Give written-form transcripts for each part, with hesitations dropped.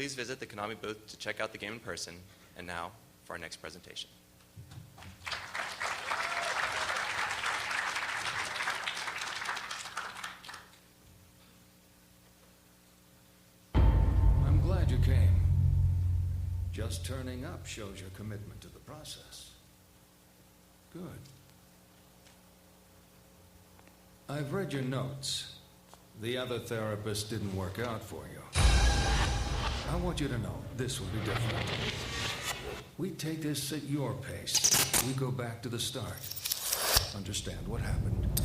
please visit the Konami booth to check out the game in person. And now for our next presentation. I'm glad you came. Just turning up shows your commitment to the process. Good. I've read your notes. The other therapist didn't work out for you. I want you to know this will be different. We take this at your pace. We go back to the start. Understand what happened.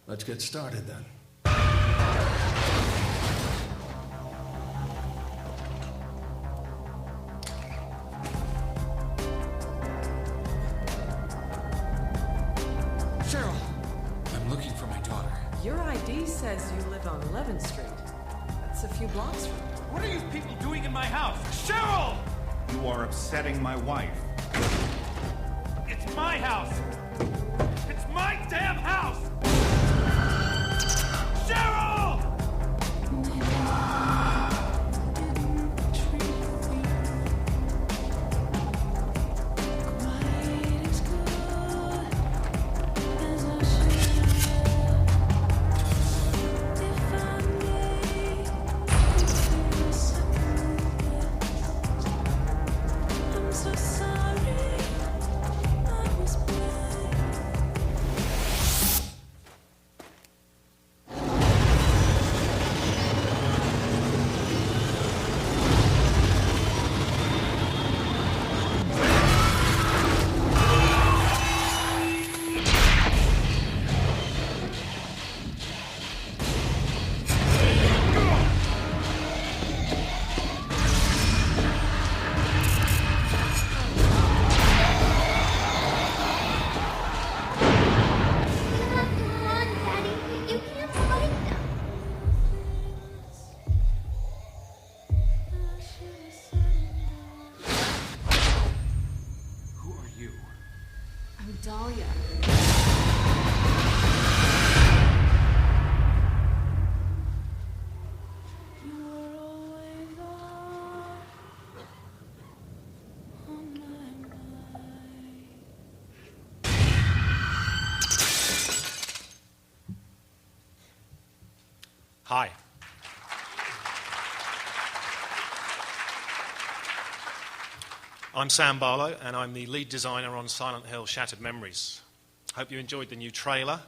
Let's get started then. Cheryl! I'm looking for my daughter. Your ID says you live on 11th Street. That's a few blocks from here. What are you people doing in my house? Cheryl! You are upsetting my wife. It's my house! It's my damn house! Cheryl! Dahlia. Hi. I'm Sam Barlow, and I'm the lead designer on Silent Hill Shattered Memories. Hope you enjoyed the new trailer.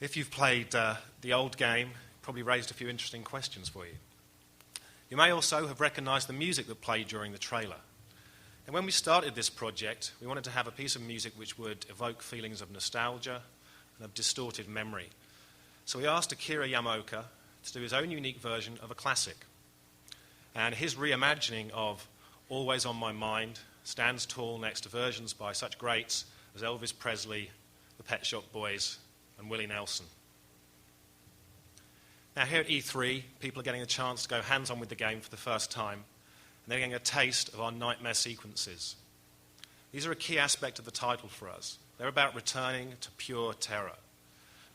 If you've played the old game, probably raised a few interesting questions for you. You may also have recognized the music that played during the trailer. And when we started this project, we wanted to have a piece of music which would evoke feelings of nostalgia and of distorted memory. So we asked Akira Yamaoka to do his own unique version of a classic. And his reimagining of Always on My Mind stands tall next to versions by such greats as Elvis Presley, the Pet Shop Boys, and Willie Nelson. Now here at E3, people are getting a chance to go hands-on with the game for the first time, and they're getting a taste of our nightmare sequences. These are a key aspect of the title for us. They're about returning to pure terror,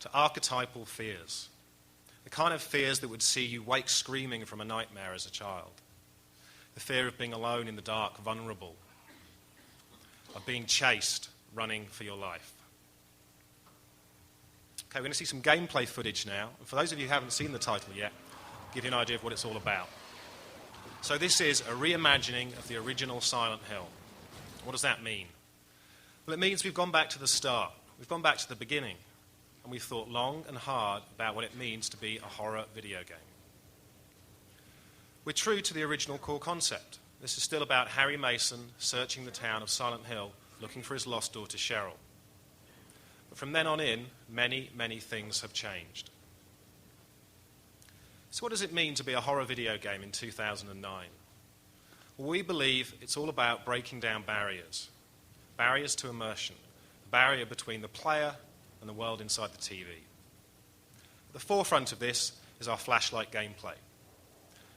to archetypal fears, the kind of fears that would see you wake screaming from a nightmare as a child. The fear of being alone in the dark, vulnerable, of being chased, running for your life. Okay, we're going to see some gameplay footage now. And for those of you who haven't seen the title yet, I'll give you an idea of what it's all about. So this is a reimagining of the original Silent Hill. What does that mean? Well, it means we've gone back to the start. We've gone back to the beginning. And we've thought long and hard about what it means to be a horror video game. We're true to the original core concept. This is still about Harry Mason searching the town of Silent Hill, looking for his lost daughter Cheryl. But from then on in, many, many things have changed. So what does it mean to be a horror video game in 2009? Well, we believe it's all about breaking down barriers. Barriers to immersion. A barrier between the player and the world inside the TV. At the forefront of this is our flashlight gameplay.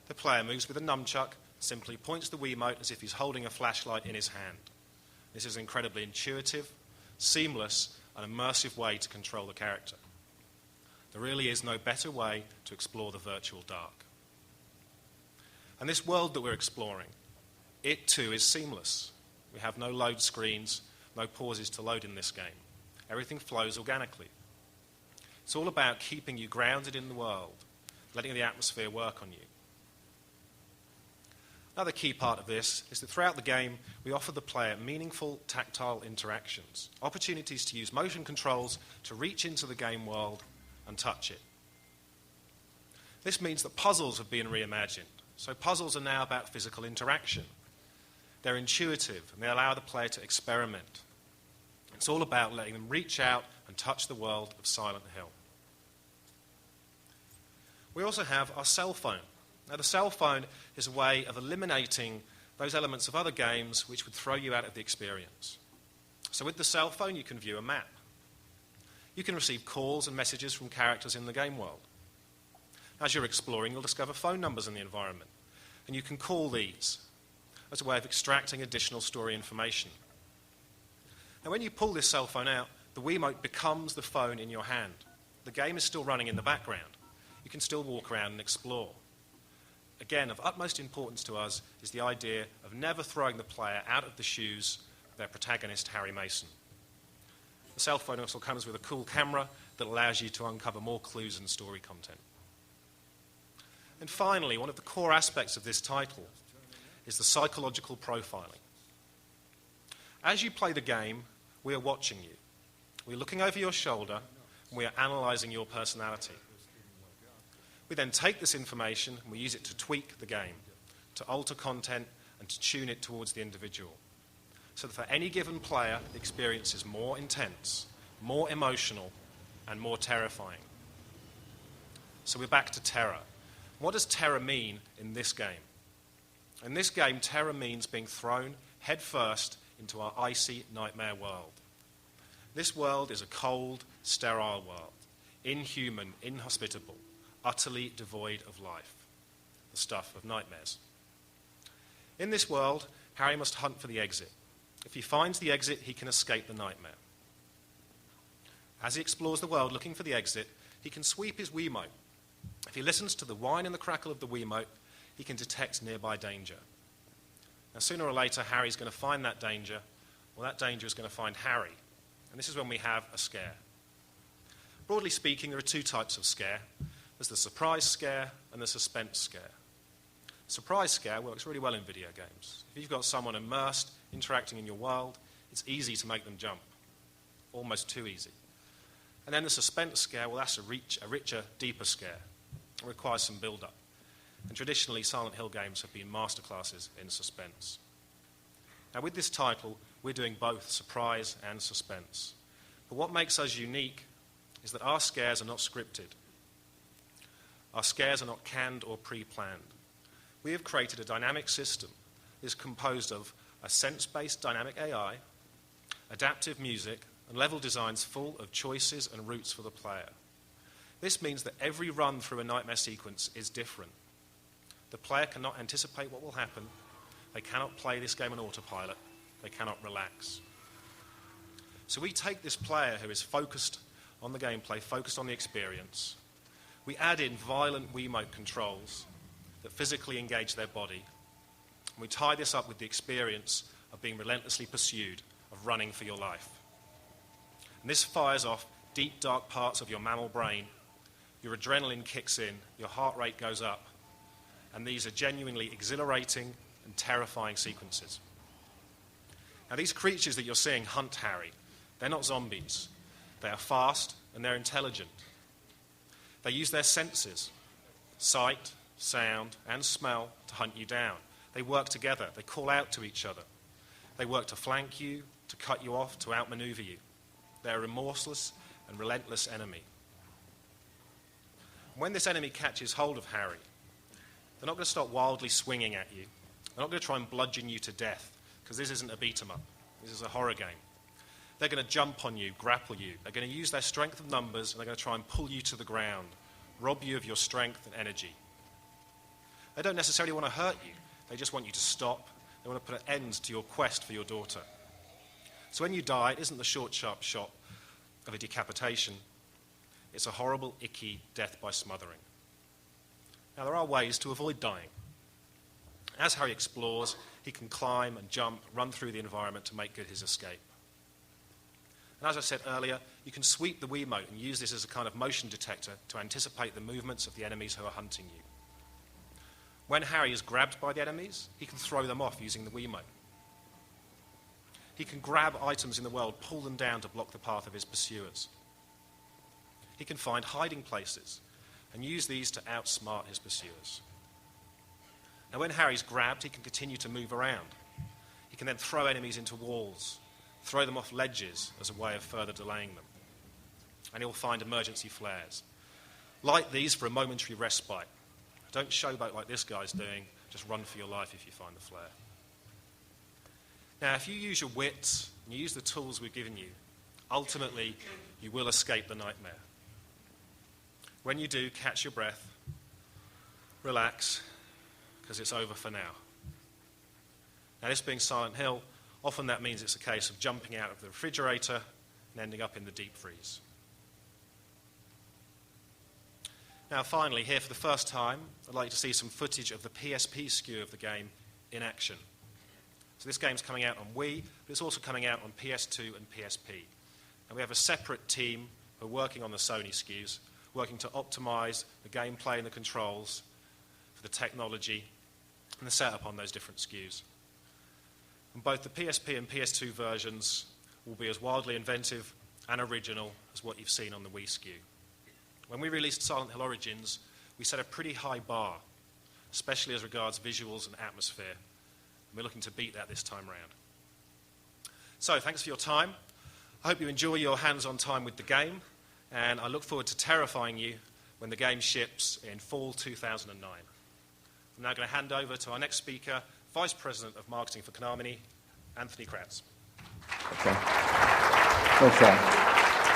The player moves with a nunchuck, simply points the Wiimote as if he's holding a flashlight in his hand. This is an incredibly intuitive, seamless, and immersive way to control the character. There really is no better way to explore the virtual dark. And this world that we're exploring, it too is seamless. We have no load screens, no pauses to load in this game. Everything flows organically. It's all about keeping you grounded in the world, letting the atmosphere work on you. Another key part of this is that throughout the game, we offer the player meaningful tactile interactions, opportunities to use motion controls to reach into the game world and touch it. This means that puzzles have been reimagined. So puzzles are now about physical interaction. They're intuitive and they allow the player to experiment. It's all about letting them reach out and touch the world of Silent Hill. We also have our cell phone. Now, the cell phone is a way of eliminating those elements of other games which would throw you out of the experience. So with the cell phone, you can view a map. You can receive calls and messages from characters in the game world. As you're exploring, you'll discover phone numbers in the environment, and you can call these as a way of extracting additional story information. Now, when you pull this cell phone out, the Wiimote becomes the phone in your hand. The game is still running in the background. You can still walk around and explore. Again, of utmost importance to us is the idea of never throwing the player out of the shoes of their protagonist, Harry Mason. The cell phone also comes with a cool camera that allows you to uncover more clues and story content. And finally, one of the core aspects of this title is the psychological profiling. As you play the game, we are watching you. We're looking over your shoulder, and we are analysing your personality. We then take this information and we use it to tweak the game, to alter content and to tune it towards the individual. So that for any given player, the experience is more intense, more emotional, and more terrifying. So we're back to terror. What does terror mean in this game? In this game, terror means being thrown headfirst into our icy nightmare world. This world is a cold, sterile world, inhuman, inhospitable, utterly devoid of life, the stuff of nightmares. In this world, Harry must hunt for the exit. If he finds the exit, he can escape the nightmare. As he explores the world looking for the exit, he can sweep his Wiimote. If he listens to the whine and the crackle of the Wiimote, he can detect nearby danger. Now, sooner or later, Harry's going to find that danger, or that danger is going to find Harry. And this is when we have a scare. Broadly speaking, there are two types of scare. There's the surprise scare and the suspense scare. Surprise scare works really well in video games. If you've got someone immersed, interacting in your world, it's easy to make them jump. Almost too easy. And then the suspense scare, well, that's a richer, deeper scare. It requires some build-up. And traditionally, Silent Hill games have been masterclasses in suspense. Now, with this title, we're doing both surprise and suspense. But what makes us unique is that our scares are not scripted. Our scares are not canned or pre-planned. We have created a dynamic system that is composed of a sense-based dynamic AI, adaptive music, and level designs full of choices and routes for the player. This means that every run through a nightmare sequence is different. The player cannot anticipate what will happen. They cannot play this game on autopilot. They cannot relax. So we take this player who is focused on the gameplay, focused on the experience. We add in violent Wiimote controls that physically engage their body. And we tie this up with the experience of being relentlessly pursued, of running for your life. And this fires off deep, dark parts of your mammal brain. Your adrenaline kicks in, your heart rate goes up, and these are genuinely exhilarating and terrifying sequences. Now, these creatures that you're seeing hunt Harry. They're not zombies. They are fast and they're intelligent. They use their senses, sight, sound, and smell, to hunt you down. They work together. They call out to each other. They work to flank you, to cut you off, to outmaneuver you. They're a remorseless and relentless enemy. When this enemy catches hold of Harry, they're not going to stop wildly swinging at you. They're not going to try and bludgeon you to death, because this isn't a beat-em-up. This is a horror game. They're going to jump on you, grapple you. They're going to use their strength of numbers, and they're going to try and pull you to the ground, rob you of your strength and energy. They don't necessarily want to hurt you. They just want you to stop. They want to put an end to your quest for your daughter. So when you die, it isn't the short, sharp shot of a decapitation. It's a horrible, icky death by smothering. Now, there are ways to avoid dying. As Harry explores, he can climb and jump, run through the environment to make good his escape. And as I said earlier, you can sweep the Wiimote and use this as a kind of motion detector to anticipate the movements of the enemies who are hunting you. When Harry is grabbed by the enemies, he can throw them off using the Wiimote. He can grab items in the world, pull them down to block the path of his pursuers. He can find hiding places and use these to outsmart his pursuers. Now, when Harry's grabbed, he can continue to move around. He can then throw enemies into walls, throw them off ledges as a way of further delaying them. And he'll find emergency flares. Light these for a momentary respite. Don't showboat like this guy's doing. Just run for your life if you find the flare. Now, if you use your wits and you use the tools we've given you, ultimately, you will escape the nightmare. When you do, catch your breath, relax, because it's over for now. Now, this being Silent Hill, often that means it's a case of jumping out of the refrigerator and ending up in the deep freeze. Now, finally, here for the first time, I'd like to see some footage of the PSP SKU of the game in action. So this game's coming out on Wii, but it's also coming out on PS2 and PSP. And we have a separate team who are working on the Sony SKUs, working to optimize the gameplay and the controls for the technology and the setup on those different SKUs. And both the PSP and PS2 versions will be as wildly inventive and original as what you've seen on the Wii SKU. When we released Silent Hill Origins, we set a pretty high bar, especially as regards visuals and atmosphere. And we're looking to beat that this time round. So, thanks for your time. I hope you enjoy your hands-on time with the game, and I look forward to terrifying you when the game ships in fall 2009. I'm now going to hand over to our next speaker, Vice President of Marketing for Konami, Anthony Kratz. Okay. Thanks, Al.